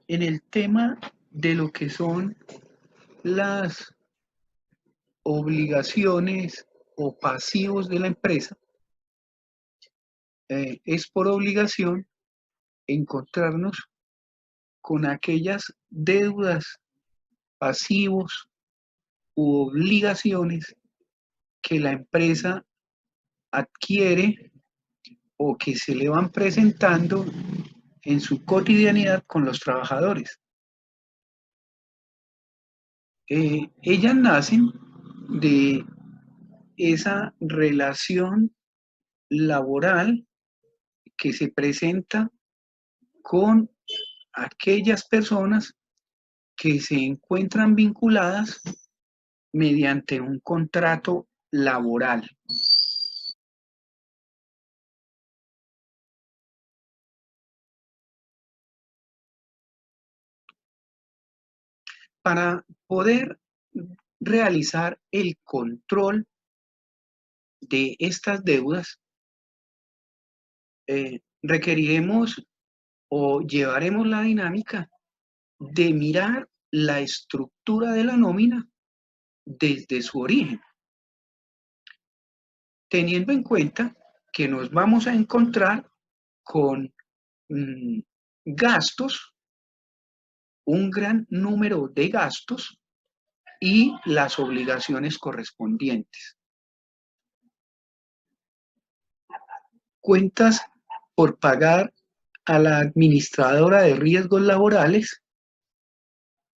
en el tema de lo que son las obligaciones o pasivos de la empresa, es por obligación encontrarnos con aquellas deudas, pasivos u obligaciones que la empresa adquiere o que se le van presentando en su cotidianidad con los trabajadores. Ellas nacen de esa relación laboral que se presenta con aquellas personas que se encuentran vinculadas mediante un contrato laboral. Para poder realizar el control de estas deudas, requeriremos o llevaremos la dinámica de mirar la estructura de la nómina desde su origen, teniendo en cuenta que nos vamos a encontrar con gastos, un gran número de gastos y las obligaciones correspondientes. Cuentas por pagar a la administradora de riesgos laborales,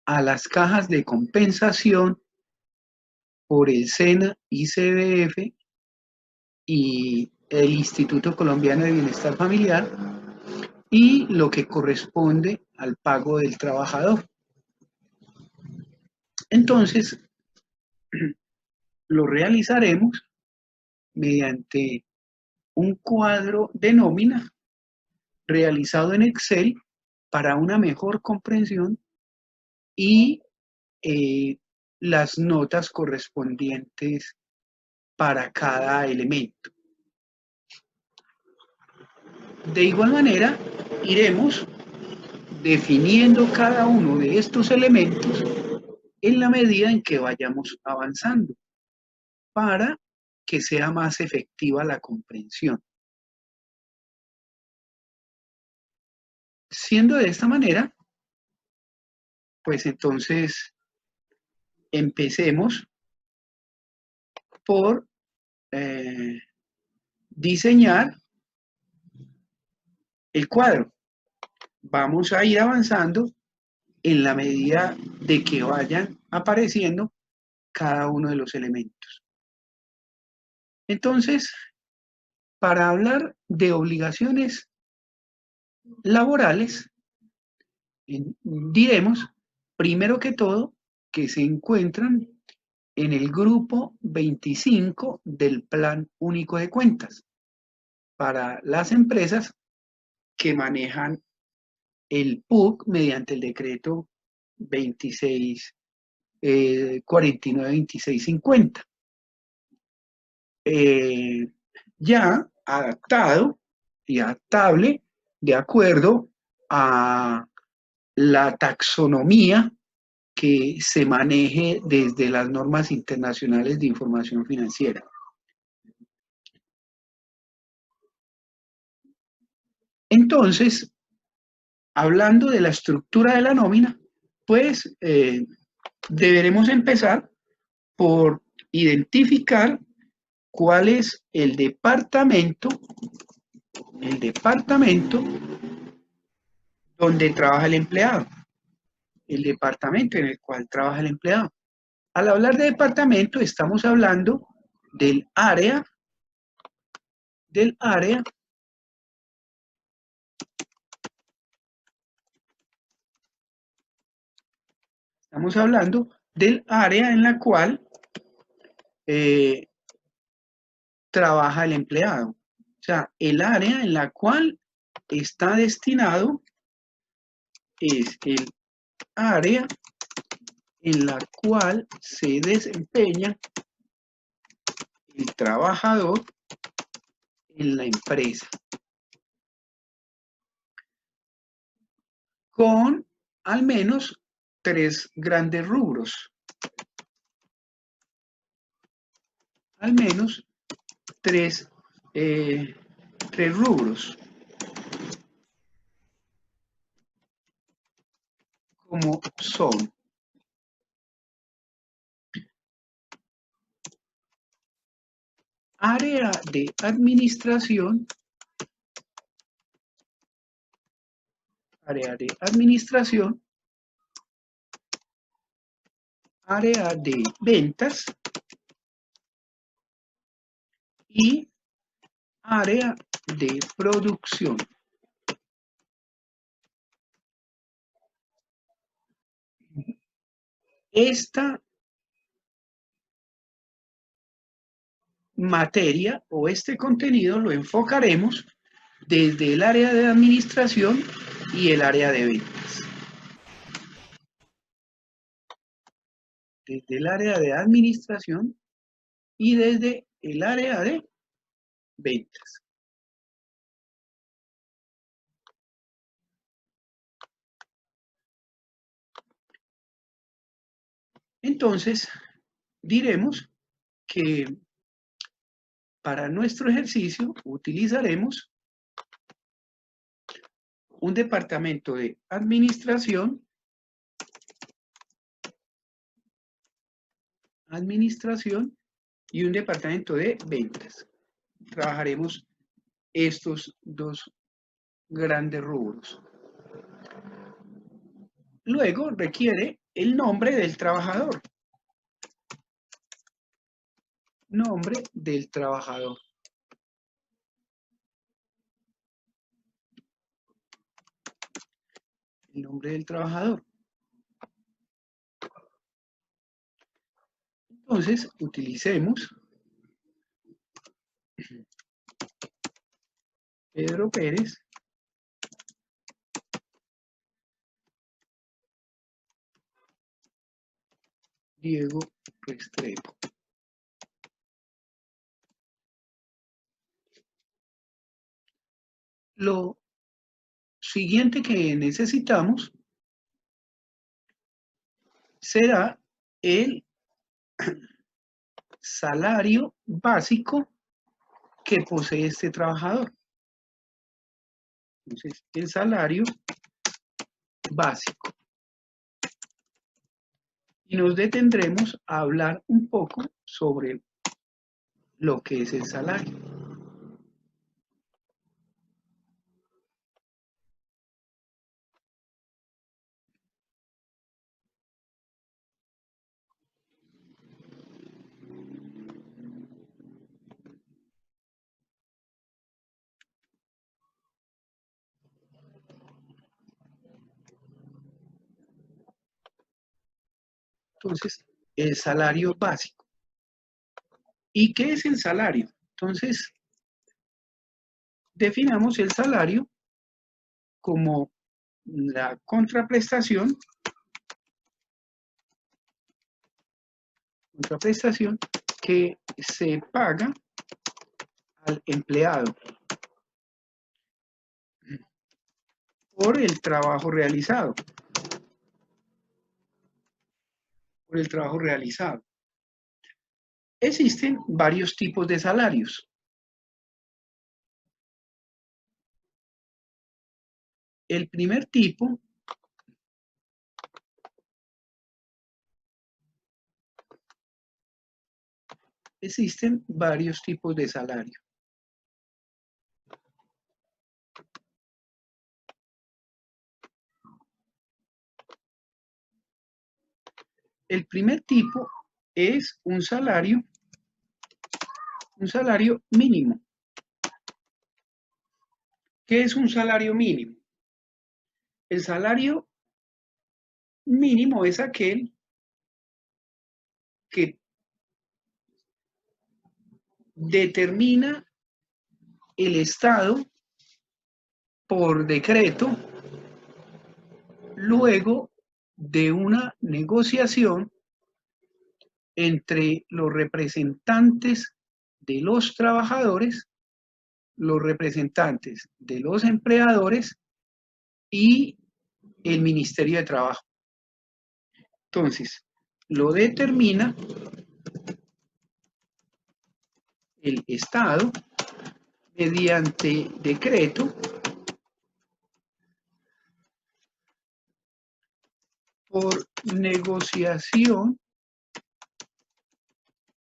a las cajas de compensación por el SENA, ICBF y el Instituto Colombiano de Bienestar Familiar, y lo que corresponde al pago del trabajador. Entonces, lo realizaremos mediante un cuadro de nómina realizado en Excel para una mejor comprensión y las notas correspondientes para cada elemento. De igual manera, iremos definiendo cada uno de estos elementos en la medida en que vayamos avanzando para que sea más efectiva la comprensión. Siendo de esta manera, pues entonces empecemos por diseñar el cuadro. Vamos a ir avanzando en la medida de que vayan apareciendo cada uno de los elementos. Entonces, para hablar de obligaciones laborales, diremos, primero que todo, que se encuentran en el grupo 25 del Plan Único de Cuentas para las empresas que manejan el PUC mediante el decreto 26, 49-2650. Ya adaptado y adaptable de acuerdo a la taxonomía que se maneje desde las normas internacionales de información financiera. Entonces, hablando de la estructura de la nómina, pues deberemos empezar por identificar cuál es el departamento donde trabaja el empleado, el departamento en el cual trabaja el empleado. Al hablar de departamento, estamos hablando del área, estamos hablando del área en la cual trabaja el empleado. O sea, el área en la cual está destinado es el área en la cual se desempeña el trabajador en la empresa, con al menos 3 grandes rubros. Al menos tres rubros, como son área de administración, área de administración, área de ventas y área de producción. Esta materia o este contenido lo enfocaremos desde el área de administración y el área de ventas. Desde el área de administración y desde el área de ventas. Entonces, diremos que para nuestro ejercicio utilizaremos un departamento de administración, y un departamento de ventas. Trabajaremos estos dos grandes rubros. Luego requiere el nombre del trabajador. Nombre del trabajador. El nombre del trabajador. Entonces, utilicemos Pedro Pérez Diego Restrepo. Lo siguiente que necesitamos será el salario básico que posee este trabajador. Entonces, el salario básico. Y nos detendremos a hablar un poco sobre lo que es el salario. Entonces, el salario básico. ¿Y qué es el salario? Entonces, definamos el salario como la contraprestación que se paga al empleado por el trabajo realizado. Existen varios tipos de salarios. El primer tipo existen varios tipos de salario. El primer tipo es un salario mínimo. ¿Qué es un salario mínimo? El salario mínimo es aquel que determina el Estado por decreto luego de una negociación entre los representantes de los trabajadores, los representantes de los empleadores y el Ministerio de Trabajo. Entonces, lo determina el Estado mediante decreto por negociación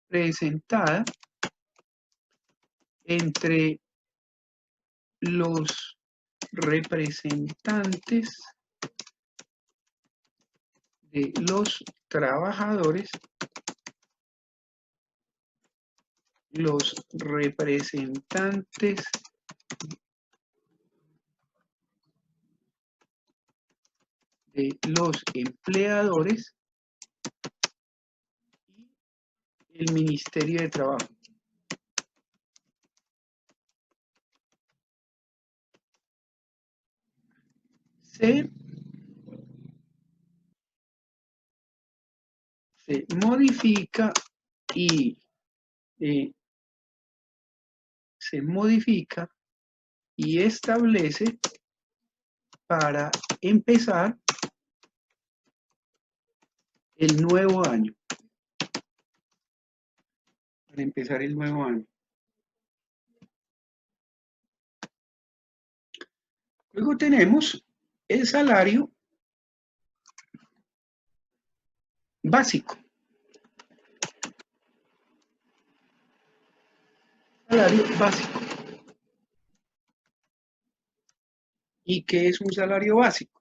presentada entre los representantes de los trabajadores, los representantes de los empleadores y el Ministerio de Trabajo. Se modifica y establece para empezar el nuevo año. Para empezar el nuevo año. Luego tenemos el salario básico. Salario básico. ¿Y qué es un salario básico?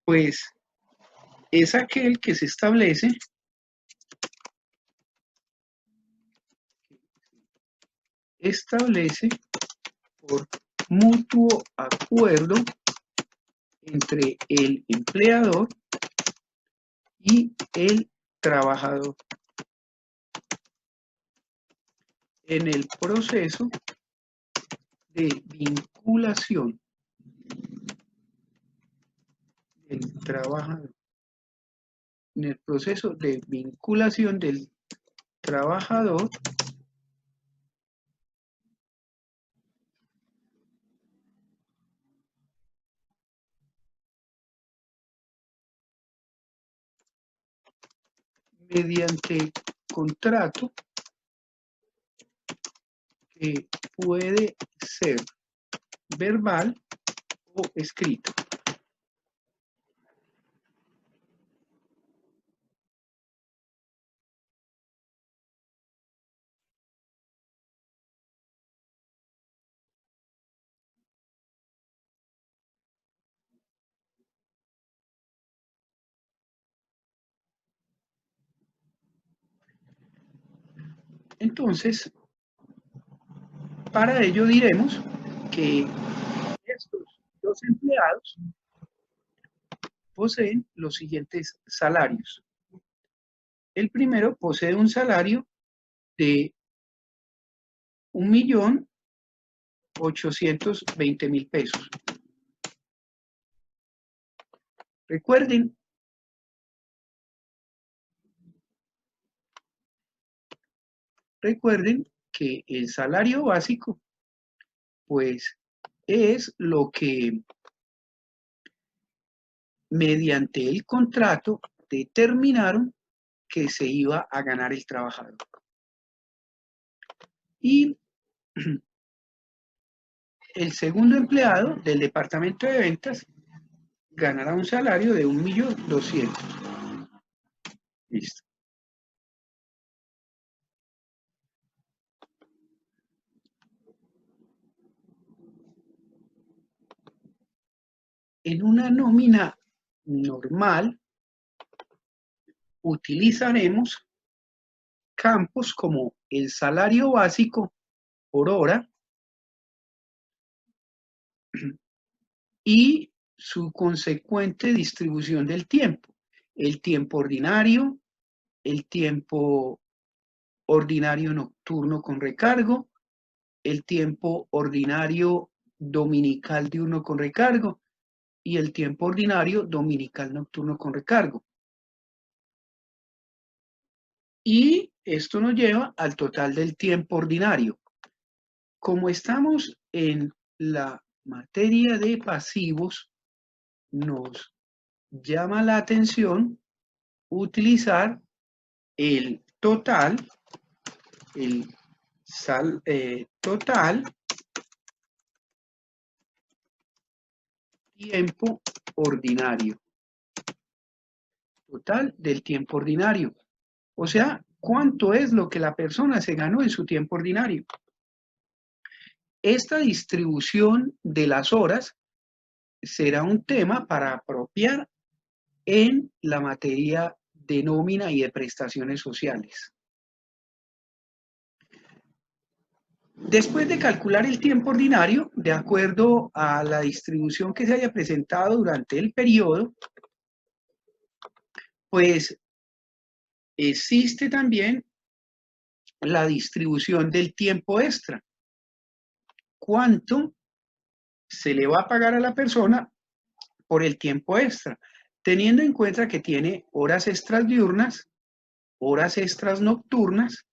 Pues es aquel que se establece por mutuo acuerdo entre el empleador y el trabajador en el proceso de vinculación del trabajador, en el proceso de vinculación del trabajador mediante contrato que puede ser verbal o escrito. Entonces, para ello diremos que estos dos empleados poseen los siguientes salarios. El primero posee un salario de 1.820.000 pesos. Recuerden que el salario básico, pues, es lo que mediante el contrato determinaron que se iba a ganar el trabajador. Y el segundo empleado del departamento de ventas ganará un salario de 1.200.000. Listo. En una nómina normal utilizaremos campos como el salario básico por hora y su consecuente distribución del tiempo. El tiempo ordinario, el tiempo ordinario nocturno con recargo, el tiempo ordinario dominical diurno con recargo y el tiempo ordinario dominical nocturno con recargo. Y esto nos lleva al total del tiempo ordinario. Como estamos en la materia de pasivos, nos llama la atención utilizar el total, total tiempo ordinario. Total del tiempo ordinario. O sea, ¿cuánto es lo que la persona se ganó en su tiempo ordinario? Esta distribución de las horas será un tema para apropiar en la materia de nómina y de prestaciones sociales. Después de calcular el tiempo ordinario, de acuerdo a la distribución que se haya presentado durante el periodo, pues existe también la distribución del tiempo extra. ¿Cuánto se le va a pagar a la persona por el tiempo extra? Teniendo en cuenta que tiene horas extras diurnas, horas extras nocturnas,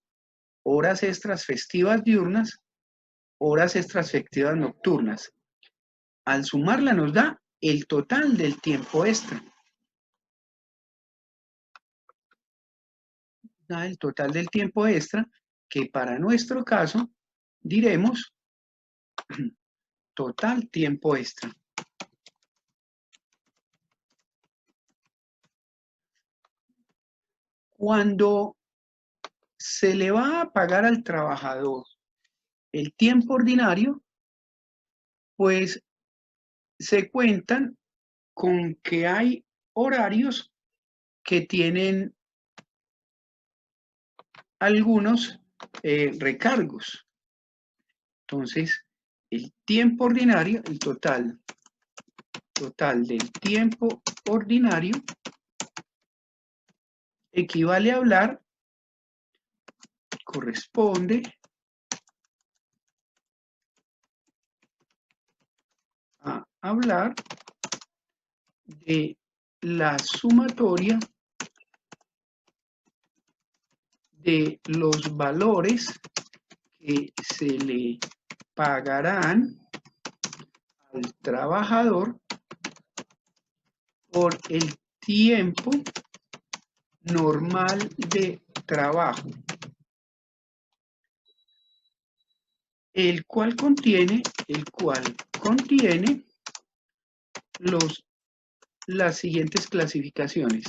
horas extras festivas diurnas, horas extras festivas nocturnas. Al sumarla nos da el total del tiempo extra. Da el total del tiempo extra, que para nuestro caso diremos total tiempo extra. Cuando se le va a pagar al trabajador el tiempo ordinario, pues se cuentan con que hay horarios que tienen algunos recargos. Entonces, el tiempo ordinario, el total del tiempo ordinario equivale a hablar, corresponde a hablar de la sumatoria de los valores que se le pagarán al trabajador por el tiempo normal de trabajo, el cual contiene las siguientes clasificaciones.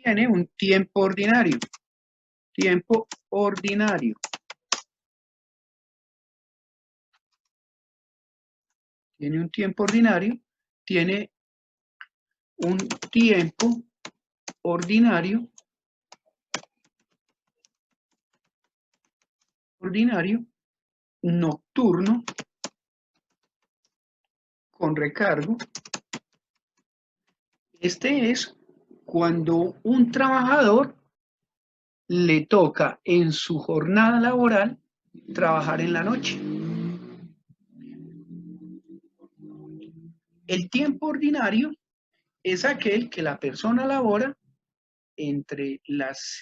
Tiene un tiempo ordinario. Tiempo ordinario. Tiene un tiempo ordinario. Tiene un tiempo ordinario. Nocturno con recargo. Este es cuando un trabajador le toca en su jornada laboral trabajar en la noche. El tiempo ordinario es aquel que la persona labora entre las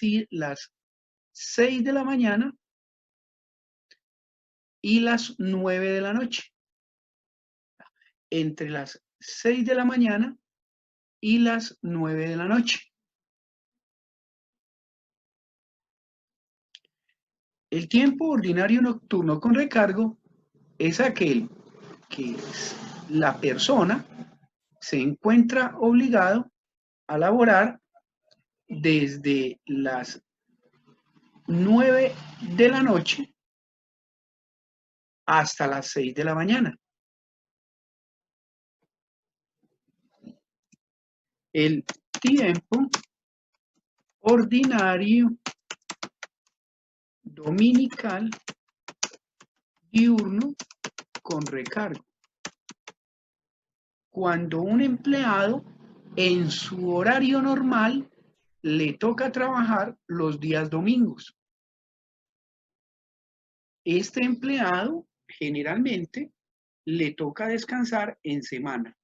6 de la mañana y las 9 de la noche. Entre las 6 de la mañana y las 9 de la noche. El tiempo ordinario nocturno con recargo es aquel que la persona se encuentra obligado a laborar desde las 9 de la noche hasta las 6 de la mañana. El tiempo ordinario dominical diurno con recargo. Cuando un empleado en su horario normal le toca trabajar los días domingos. Este empleado generalmente le toca descansar en semana.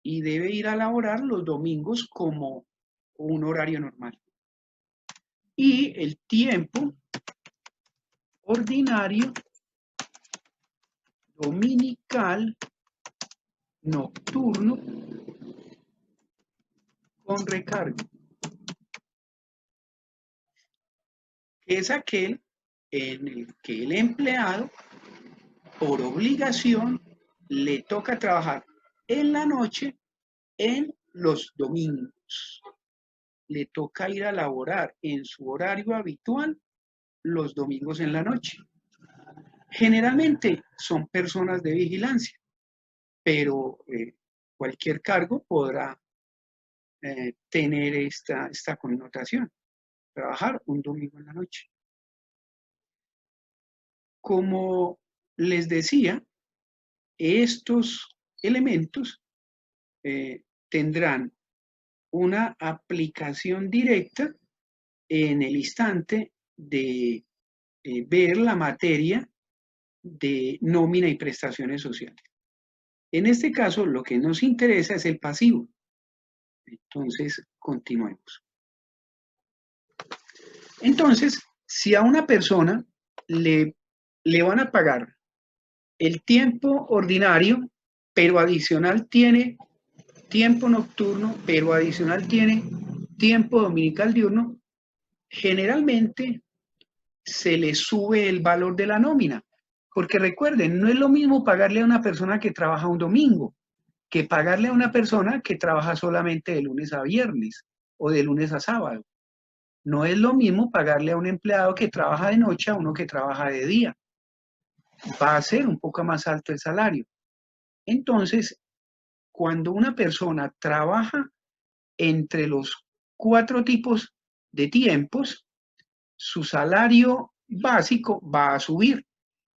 y debe ir a laborar los domingos como un horario normal. Y el tiempo ordinario dominical nocturno con recargo, que es aquel en el que el empleado, por obligación, le toca trabajar en la noche en los domingos. Le toca ir a laborar en su horario habitual los domingos en la noche. Generalmente son personas de vigilancia, pero cualquier cargo podrá tener esta connotación, trabajar un domingo en la noche. Como les decía, estos elementos tendrán una aplicación directa en el instante de ver la materia de nómina y prestaciones sociales. En este caso, lo que nos interesa es el pasivo. Entonces, continuemos. Entonces, si a una persona le van a pagar el tiempo ordinario, pero adicional tiene tiempo nocturno, pero adicional tiene tiempo dominical diurno, generalmente se le sube el valor de la nómina. Porque recuerden, no es lo mismo pagarle a una persona que trabaja un domingo que pagarle a una persona que trabaja solamente de lunes a viernes o de lunes a sábado. No es lo mismo pagarle a un empleado que trabaja de noche a uno que trabaja de día. Va a ser un poco más alto el salario. Entonces, cuando una persona trabaja entre los 4 tipos de tiempos, su salario básico va a subir.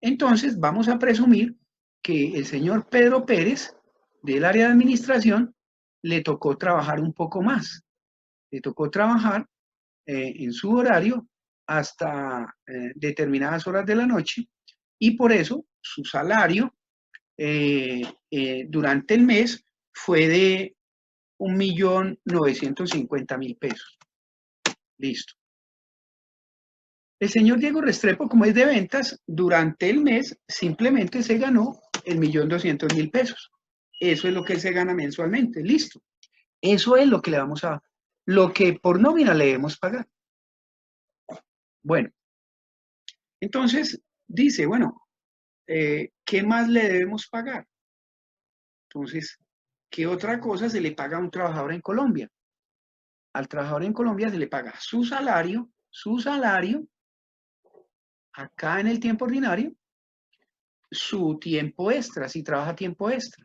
Entonces, vamos a presumir que el señor Pedro Pérez, del área de administración, le tocó trabajar un poco más. Le tocó trabajar en su horario hasta determinadas horas de la noche y por eso su salario durante el mes fue de 1.950.000 pesos. Listo. El señor Diego Restrepo, como es de ventas, durante el mes simplemente se ganó el 1.200.000 pesos. Eso es lo que él se gana mensualmente. Listo. Eso es lo que le vamos a, lo que por nómina le debemos pagar. Bueno, entonces dice, bueno, ¿qué más le debemos pagar? Entonces, ¿qué otra cosa se le paga a un trabajador en Colombia? Al trabajador en Colombia se le paga su salario, acá en el tiempo ordinario, su tiempo extra, si trabaja tiempo extra.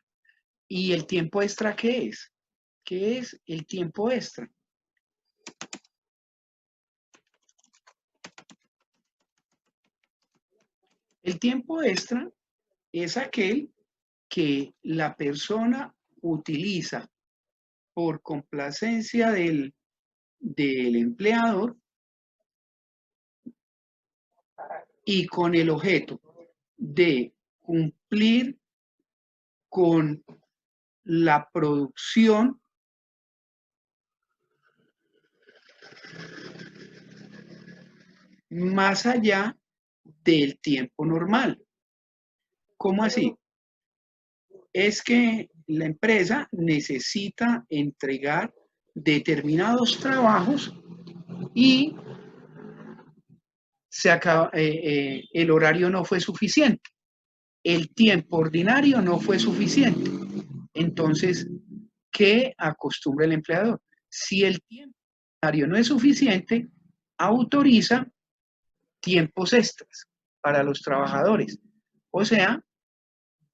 ¿Y el tiempo extra qué es? ¿Qué es el tiempo extra? El tiempo extra es aquel que la persona utiliza por complacencia del empleador y con el objeto de cumplir con la producción más allá del tiempo normal. ¿Cómo así? Es que la empresa necesita entregar determinados trabajos y el horario no fue suficiente, el tiempo ordinario no fue suficiente. Entonces, ¿qué acostumbra el empleador? Si el tiempo ordinario no es suficiente, autoriza tiempos extras para los trabajadores. O sea,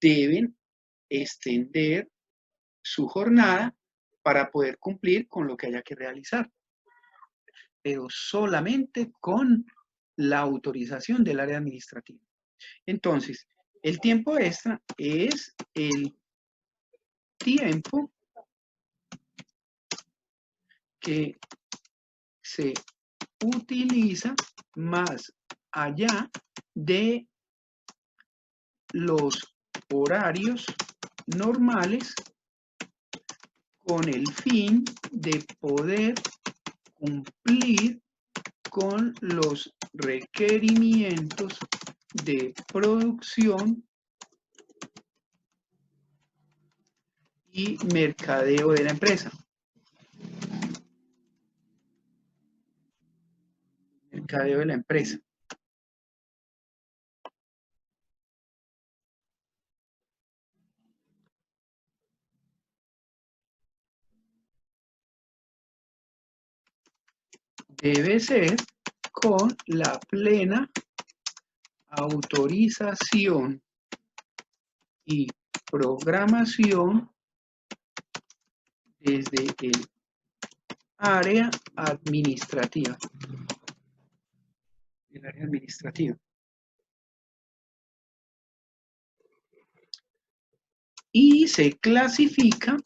deben extender su jornada para poder cumplir con lo que haya que realizar, pero solamente con la autorización del área administrativa. Entonces, el tiempo extra es el tiempo que se utiliza más allá de los horarios normales con el fin de poder cumplir con los requerimientos de producción y mercadeo de la empresa. Mercadeo de la empresa. Debe ser con la plena autorización y programación desde el área administrativa. El área administrativa. Y se clasifica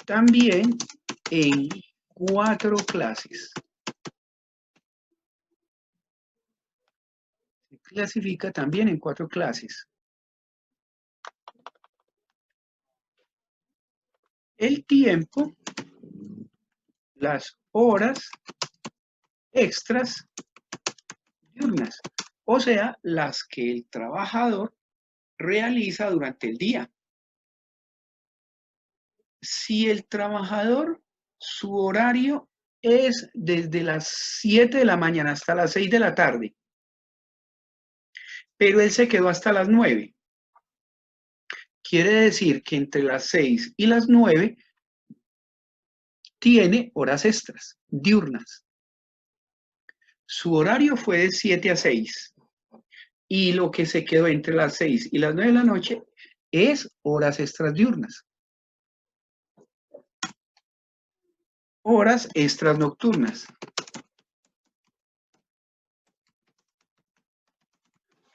también en 4 clases. Se clasifica también en 4 clases. El tiempo, las horas extras diurnas, o sea, las que el trabajador realiza durante el día. Si el trabajador, su horario es desde las 7 de la mañana hasta las 6 de la tarde, pero él se quedó hasta las 9. Quiere decir que entre las 6 y las 9 tiene horas extras, diurnas. Su horario fue de 7 a 6 y lo que se quedó entre las 6 y las 9 de la noche es horas extras diurnas. Horas extras nocturnas.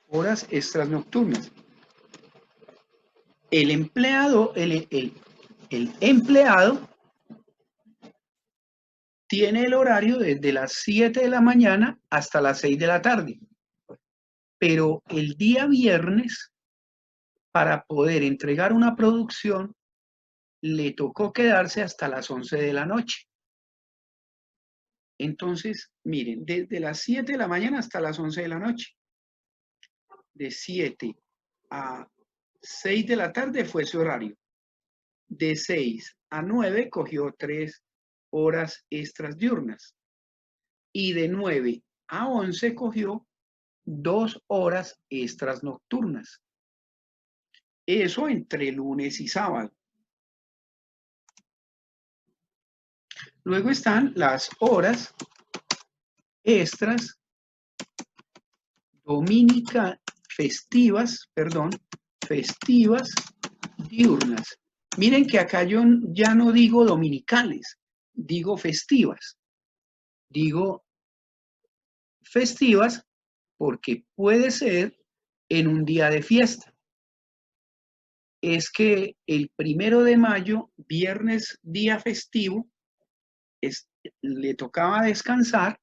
Horas extras nocturnas. El empleado tiene el horario desde las 7 de la mañana hasta las 6 de la tarde. Pero el día viernes, para poder entregar una producción, le tocó quedarse hasta las 11 de la noche. Entonces, miren, desde las 7 de la mañana hasta las 11 de la noche. De 7 a 6 de la tarde fue su horario. De 6 a 9 cogió 3 horas extras diurnas. Y de 9 a 11 cogió 2 horas extras nocturnas. Eso entre lunes y sábado. Luego están las horas extras festivas diurnas. Miren que acá yo ya no digo dominicales, digo festivas. Digo festivas porque puede ser en un día de fiesta. Es que el 1 de mayo, viernes, día festivo, le tocaba descansar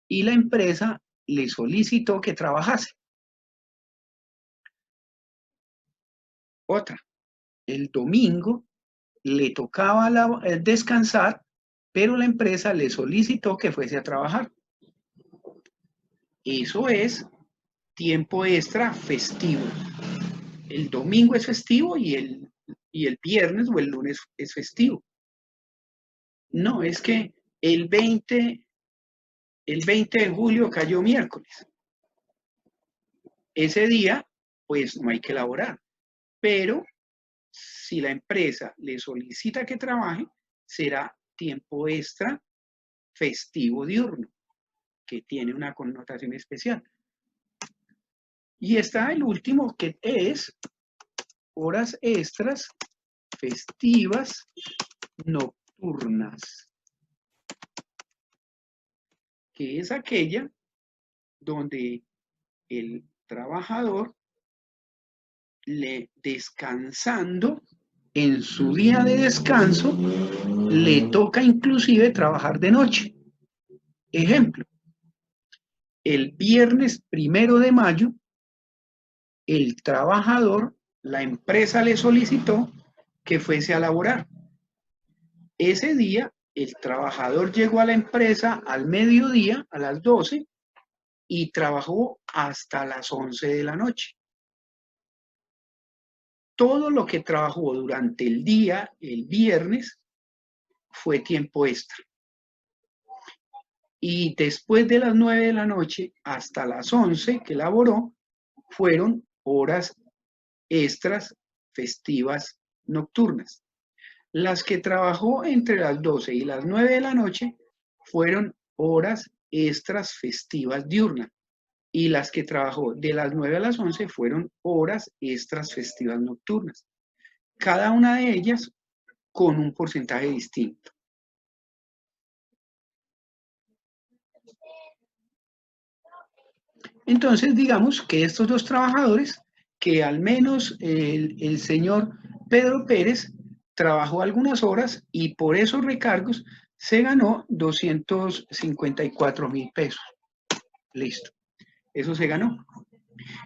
y la empresa le solicitó que trabajase. Otra, el domingo le tocaba descansar, pero la empresa le solicitó que fuese a trabajar. Eso es tiempo extra festivo. El domingo es festivo y el viernes o el lunes es festivo. No, es que el 20 de julio cayó miércoles. Ese día, pues no hay que laborar. Pero si la empresa le solicita que trabaje, será tiempo extra festivo diurno, que tiene una connotación especial. Y está el último, que es horas extras festivas nocturnas, que es aquella donde el trabajador, descansando en su día de descanso, le toca inclusive trabajar de noche. Ejemplo, el viernes 1 de mayo el trabajador, la empresa le solicitó que fuese a laborar. Ese día, el trabajador llegó a la empresa al mediodía, a las 12, y trabajó hasta las 11 de la noche. Todo lo que trabajó durante el día, el viernes, fue tiempo extra. Y después de las 9 de la noche hasta las 11 que laboró, fueron horas extras festivas nocturnas. Las que trabajó entre las 12 y las 9 de la noche fueron horas extras festivas diurnas. Y las que trabajó de las 9 a las 11 fueron horas extras festivas nocturnas. Cada una de ellas con un porcentaje distinto. Entonces, digamos que estos dos trabajadores, que al menos el señor Pedro Pérez trabajó algunas horas y por esos recargos se ganó 254.000 pesos. Listo. Eso se ganó.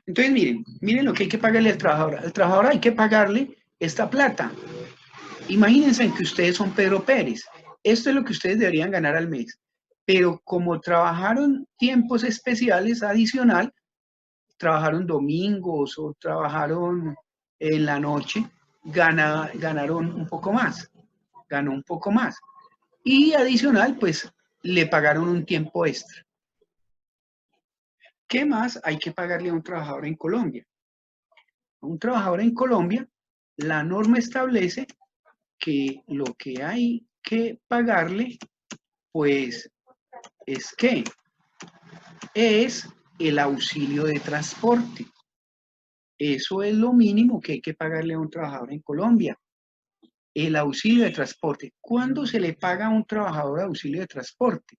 Entonces, miren lo que hay que pagarle al trabajador. Al trabajador hay que pagarle esta plata. Imagínense que ustedes son Pedro Pérez. Esto es lo que ustedes deberían ganar al mes. Pero como trabajaron tiempos especiales adicional, trabajaron domingos o trabajaron en la noche, ganaron un poco más. Ganó un poco más. Y adicional, pues le pagaron un tiempo extra. ¿Qué más hay que pagarle a un trabajador en Colombia? A un trabajador en Colombia, la norma establece que lo que hay que pagarle, pues, es que es el auxilio de transporte. Eso es lo mínimo que hay que pagarle a un trabajador en Colombia. El auxilio de transporte. ¿Cuándo se le paga a un trabajador auxilio de transporte?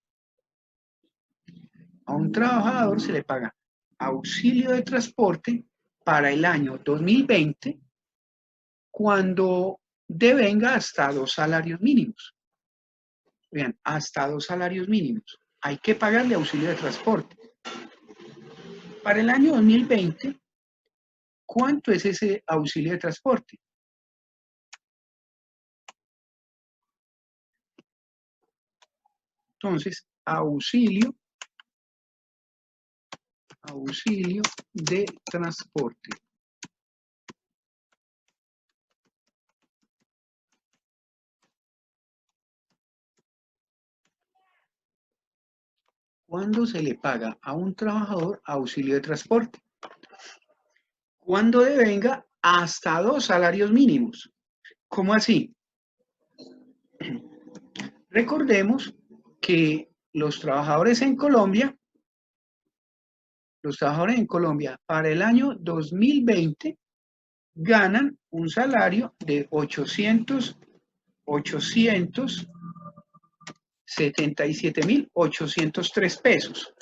A un trabajador se le paga auxilio de transporte para el año 2020 cuando devenga hasta 2 salarios mínimos. Vean, hasta 2 salarios mínimos. Hay que pagarle auxilio de transporte. Para el año 2020, ¿cuánto es ese auxilio de transporte? Entonces, auxilio de transporte. ¿Cuándo se le paga a un trabajador auxilio de transporte? Cuando devenga hasta 2 salarios mínimos. ¿Cómo así? Recordemos que los trabajadores en Colombia para el año 2020 ganan un salario de 877.803 pesos.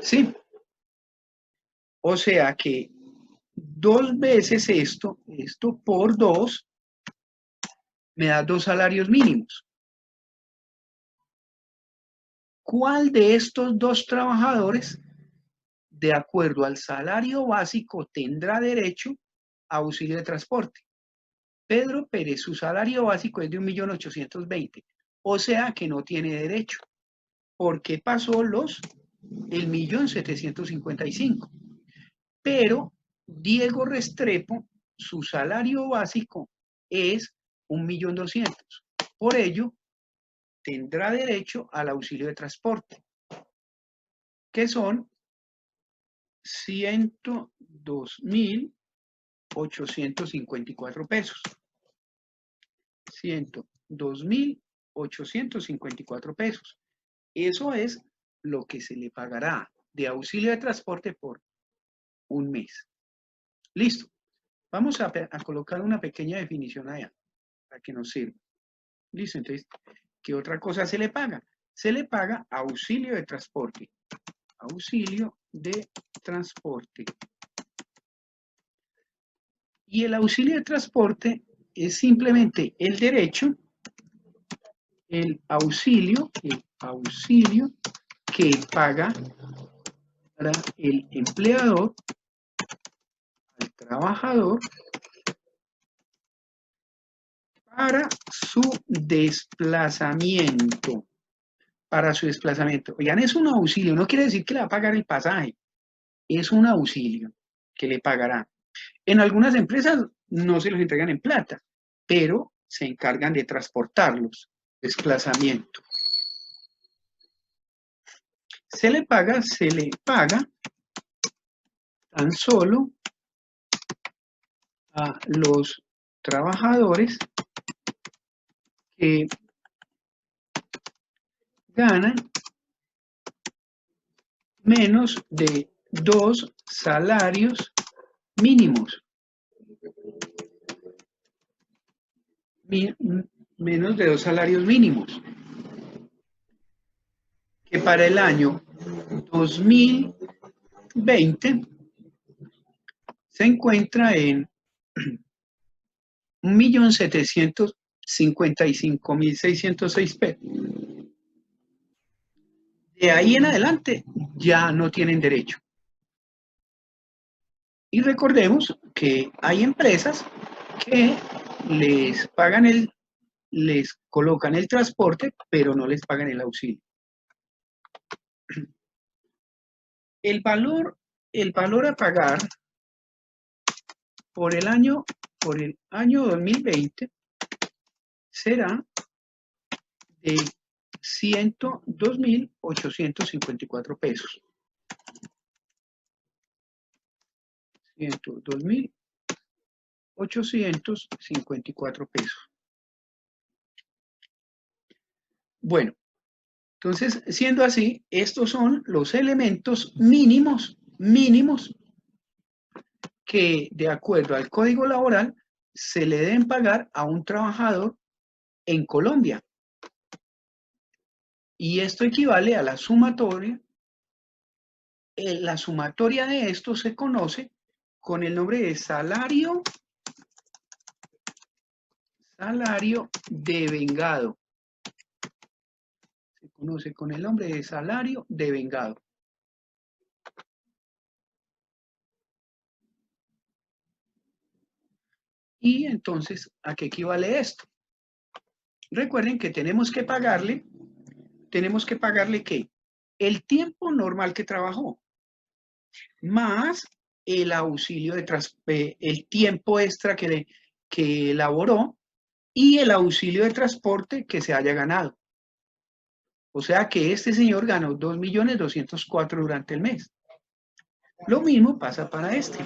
¿Sí? O sea que 2 veces esto por 2, me da 2 salarios mínimos. ¿Cuál de estos 2 trabajadores, de acuerdo al salario básico, tendrá derecho a auxilio de transporte? Pedro Pérez, su salario básico es de 1.820.000, o sea que no tiene derecho, porque pasó el 1.755.000. Pero Diego Restrepo, su salario básico es 1.200.000. Por ello, tendrá derecho al auxilio de transporte, que son 102.854 pesos. 102.854 pesos. Eso es lo que se le pagará de auxilio de transporte por un mes. Listo. Vamos a colocar una pequeña definición allá para que nos sirva. Listo. Entonces, ¿qué otra cosa se le paga? Se le paga auxilio de transporte. Auxilio de transporte. Y el auxilio de transporte es simplemente el derecho, el auxilio que paga para el empleador al trabajador para su desplazamiento. Para su desplazamiento. Oigan, es un auxilio, no quiere decir que le va a pagar el pasaje, es un auxilio que le pagará. En algunas empresas no se los entregan en plata, pero se encargan de transportarlos, desplazamiento. Se le paga tan solo a los trabajadores que ganan menos de 2 salarios mínimos. Menos de 2 salarios mínimos. Que para el año 2020 se encuentra en 1.755.606 pesos. De ahí en adelante ya no tienen derecho. Y recordemos que hay empresas que les pagan les colocan el transporte, pero no les pagan el auxilio. El valor a pagar por el año 2020 será de 102.854 pesos. 102.854 pesos. Bueno, entonces, siendo así, estos son los elementos mínimos que, de acuerdo al Código Laboral, se le deben pagar a un trabajador en Colombia. Y esto equivale a la sumatoria. La sumatoria de esto se conoce con el nombre de salario devengado. Se conoce con el nombre de salario devengado. Y entonces, ¿a qué equivale esto? Recuerden que tenemos que pagarle ¿qué? El tiempo normal que trabajó, más el auxilio el tiempo extra que elaboró y el auxilio de transporte que se haya ganado. O sea que este señor ganó 2.204.000 durante el mes. Lo mismo pasa para este.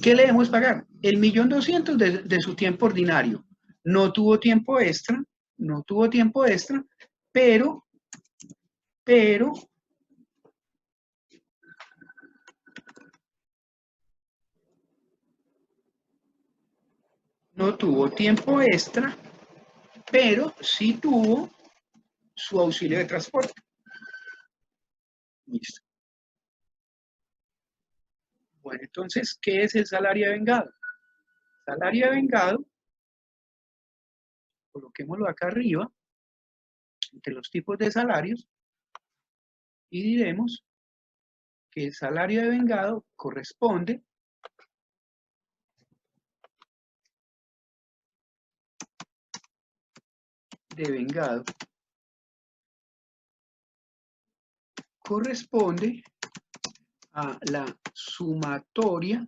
¿Qué le debemos pagar? El 1.200.000 de su tiempo ordinario. No tuvo tiempo extra, pero no tuvo tiempo extra, pero sí tuvo su auxilio de transporte. Listo. Bueno, entonces, ¿qué es el salario devengado? Salario devengado, coloquémoslo acá arriba, entre los tipos de salarios, y diremos que el salario devengado corresponde corresponde a la sumatoria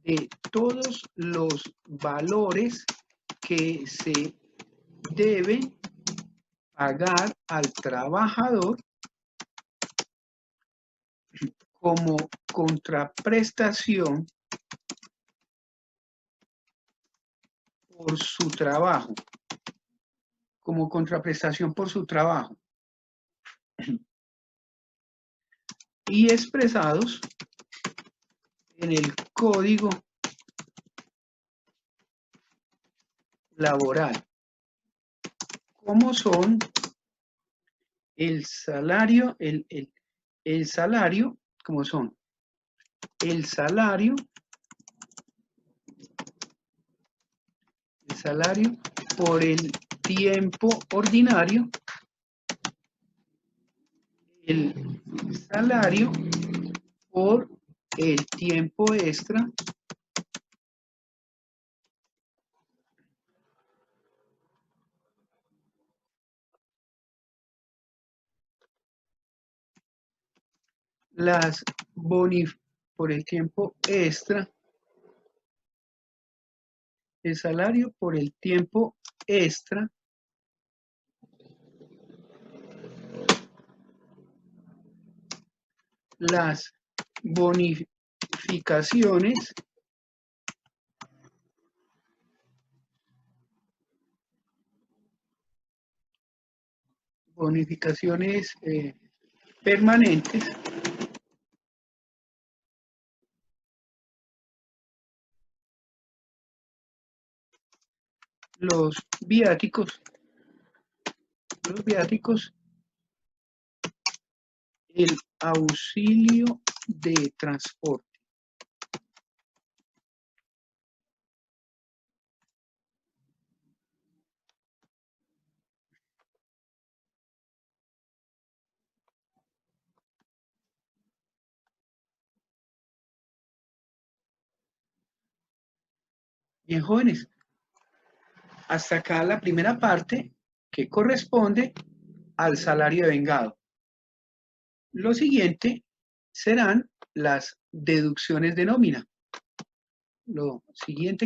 de todos los valores que se deben pagar al trabajador como contraprestación por su trabajo. Como contraprestación por su trabajo. Y expresados en el Código Laboral, como son el salario, el salario, como son el salario por el tiempo ordinario, el salario por el tiempo extra por el tiempo extra, el salario por el tiempo extra las bonificaciones permanentes los viáticos, el auxilio de transporte. Bien, jóvenes, hasta acá la primera parte que corresponde al salario de vengado. Lo siguiente serán las deducciones de nómina. Lo siguiente